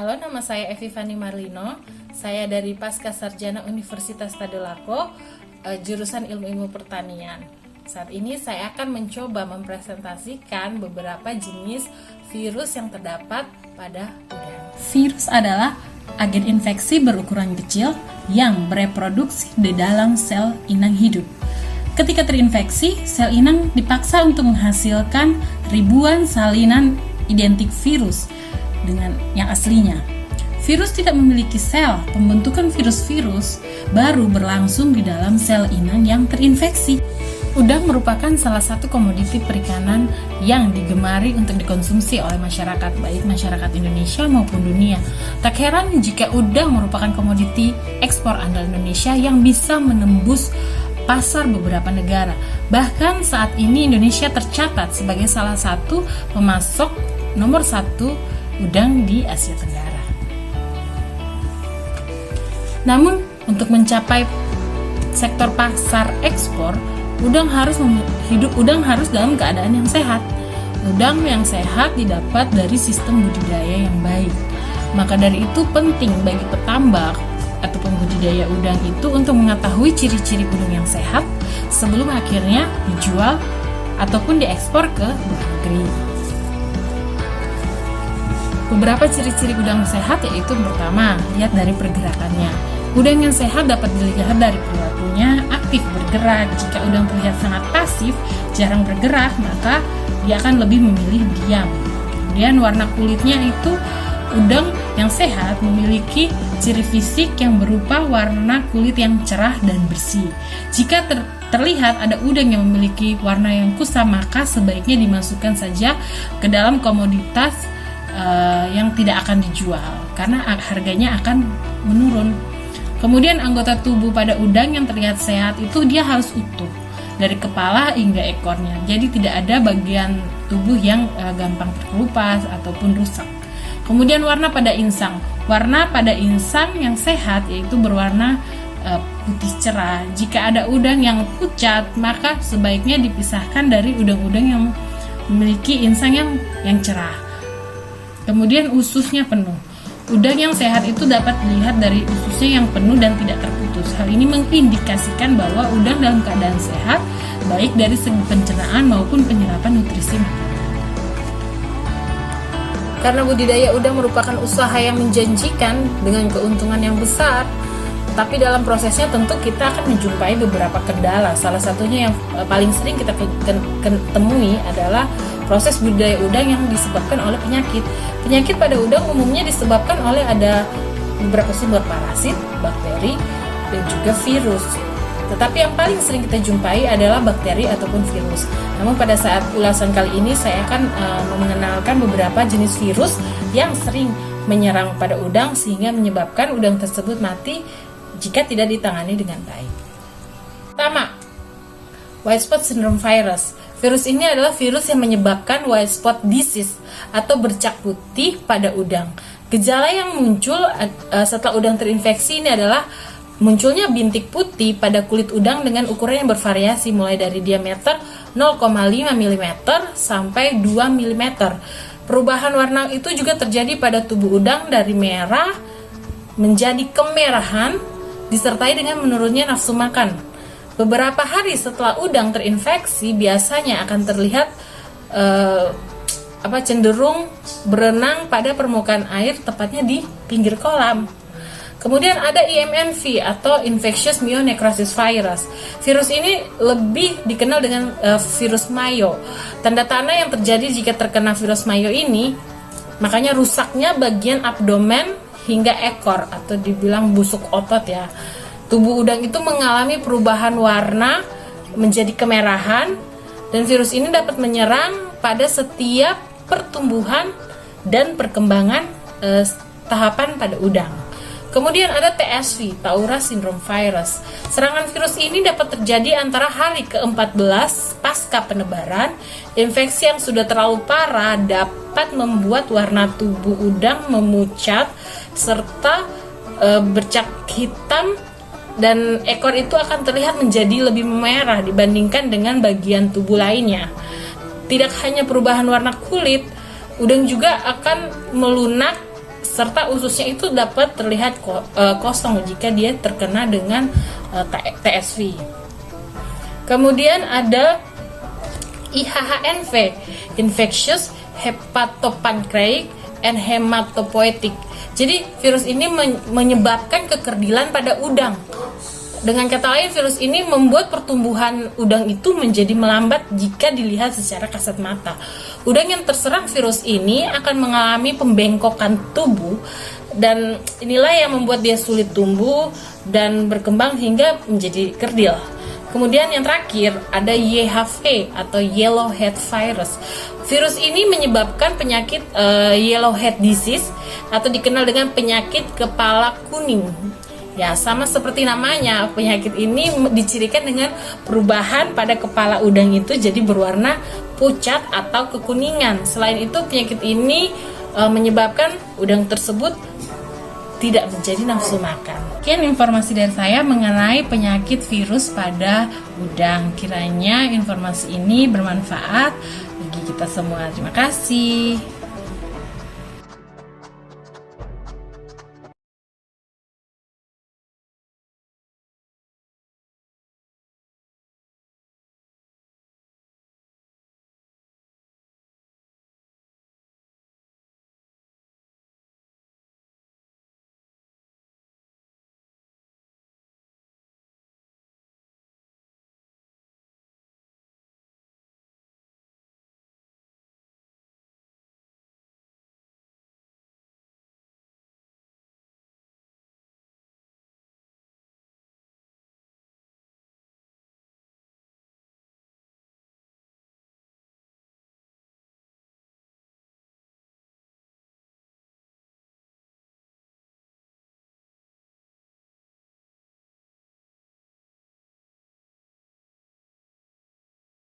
Halo, nama saya Evi Fani Marlino. Saya dari Pasca Sarjana Universitas Tadulako, jurusan Ilmu Pertanian. Saat ini saya akan mencoba mempresentasikan beberapa jenis virus yang terdapat pada udang. Virus adalah agen infeksi berukuran kecil yang bereproduksi di dalam sel inang hidup. Ketika terinfeksi, sel inang dipaksa untuk menghasilkan ribuan salinan identik virus dengan yang aslinya. Virus tidak memiliki sel. Pembentukan virus-virus baru berlangsung di dalam sel inang yang terinfeksi. Udang merupakan salah satu komoditi perikanan yang digemari untuk dikonsumsi oleh masyarakat, baik masyarakat Indonesia maupun dunia. Tak heran jika udang merupakan komoditi ekspor andal Indonesia yang bisa menembus pasar beberapa negara. Bahkan saat ini Indonesia tercatat sebagai salah satu pemasok nomor 1 udang di Asia Tenggara. Namun, untuk mencapai sektor pasar ekspor, udang harus dalam keadaan yang sehat. Udang yang sehat didapat dari sistem budidaya yang baik. Maka dari itu penting bagi petambak ataupun budidaya udang itu untuk mengetahui ciri-ciri udang yang sehat sebelum akhirnya dijual ataupun diekspor ke luar negeri. Beberapa ciri-ciri udang sehat yaitu pertama, lihat dari pergerakannya. Udang yang sehat dapat dilihat dari perilakunya aktif bergerak. Jika udang terlihat sangat pasif, jarang bergerak, maka dia akan lebih memilih diam. Kemudian warna kulitnya itu, udang yang sehat memiliki ciri fisik yang berupa warna kulit yang cerah dan bersih. Jika terlihat ada udang yang memiliki warna yang kusam, maka sebaiknya dimasukkan saja ke dalam komoditas yang tidak akan dijual karena harganya akan menurun. Kemudian anggota tubuh pada udang yang terlihat sehat itu dia harus utuh dari kepala hingga ekornya. Jadi tidak ada bagian tubuh yang gampang terkelupas ataupun rusak. Kemudian warna pada insang. Warna pada insang yang sehat yaitu berwarna putih cerah. Jika ada udang yang pucat, maka sebaiknya dipisahkan dari udang-udang yang memiliki insang yang cerah. Kemudian ususnya penuh. Udang yang sehat itu dapat dilihat dari ususnya yang penuh dan tidak terputus. Hal ini mengindikasikan bahwa udang dalam keadaan sehat, baik dari segi pencernaan maupun penyerapan nutrisi makanan. Karena budidaya udang merupakan usaha yang menjanjikan dengan keuntungan yang besar, tapi dalam prosesnya tentu kita akan menjumpai beberapa kendala. Salah satunya yang paling sering kita temui adalah proses budidaya udang yang disebabkan oleh penyakit. Penyakit pada udang umumnya disebabkan oleh ada beberapa sumber parasit, bakteri, dan juga virus. Tetapi yang paling sering kita jumpai adalah bakteri ataupun virus. Namun pada saat ulasan kali ini saya akan mengenalkan beberapa jenis virus yang sering menyerang pada udang sehingga menyebabkan udang tersebut mati jika tidak ditangani dengan baik. Pertama, white spot syndrome virus. Virus ini adalah virus yang menyebabkan white spot disease atau bercak putih pada udang. Gejala yang muncul setelah udang terinfeksi ini adalah munculnya bintik putih pada kulit udang dengan ukuran yang bervariasi mulai dari diameter 0,5 mm sampai 2 mm. Perubahan warna itu juga terjadi pada tubuh udang dari merah menjadi kemerahan disertai dengan menurunnya nafsu makan. Beberapa hari setelah udang terinfeksi biasanya akan terlihat cenderung berenang pada permukaan air, tepatnya di pinggir kolam. Kemudian ada IMNV atau Infectious Myonecrosis Virus. Virus ini lebih dikenal dengan virus Mayo. Tanda-tanda yang terjadi jika terkena virus Mayo ini, makanya rusaknya bagian abdomen hingga ekor atau dibilang busuk otot ya. Tubuh udang itu mengalami perubahan warna menjadi kemerahan dan virus ini dapat menyerang pada setiap pertumbuhan dan perkembangan tahapan pada udang. Kemudian ada TSV, Taura Syndrome Virus. Serangan virus ini dapat terjadi antara hari ke-14 pasca penebaran. Infeksi yang sudah terlalu parah dapat membuat warna tubuh udang memucat serta bercak hitam, dan ekor itu akan terlihat menjadi lebih merah dibandingkan dengan bagian tubuh lainnya. Tidak hanya perubahan warna kulit, udang juga akan melunak serta ususnya itu dapat terlihat kosong jika dia terkena dengan TSV. Kemudian ada IHHNV, Infectious Hepatopancreatic and Hematopoietic. Jadi virus ini menyebabkan kekerdilan pada udang. Dengan kata lain, virus ini membuat pertumbuhan udang itu menjadi melambat jika dilihat secara kasat mata. Udang yang terserang virus ini akan mengalami pembengkokan tubuh, dan inilah yang membuat dia sulit tumbuh dan berkembang hingga menjadi kerdil. Kemudian yang terakhir ada YHV atau Yellow Head Virus. Virus ini menyebabkan penyakit Yellow Head Disease atau dikenal dengan penyakit kepala kuning. Ya, sama seperti namanya, penyakit ini dicirikan dengan perubahan pada kepala udang itu jadi berwarna pucat atau kekuningan. Selain itu, penyakit ini menyebabkan udang tersebut tidak menjadi nafsu makan. Sekian informasi dari saya mengenai penyakit virus pada udang. Kiranya informasi ini bermanfaat bagi kita semua. Terima kasih.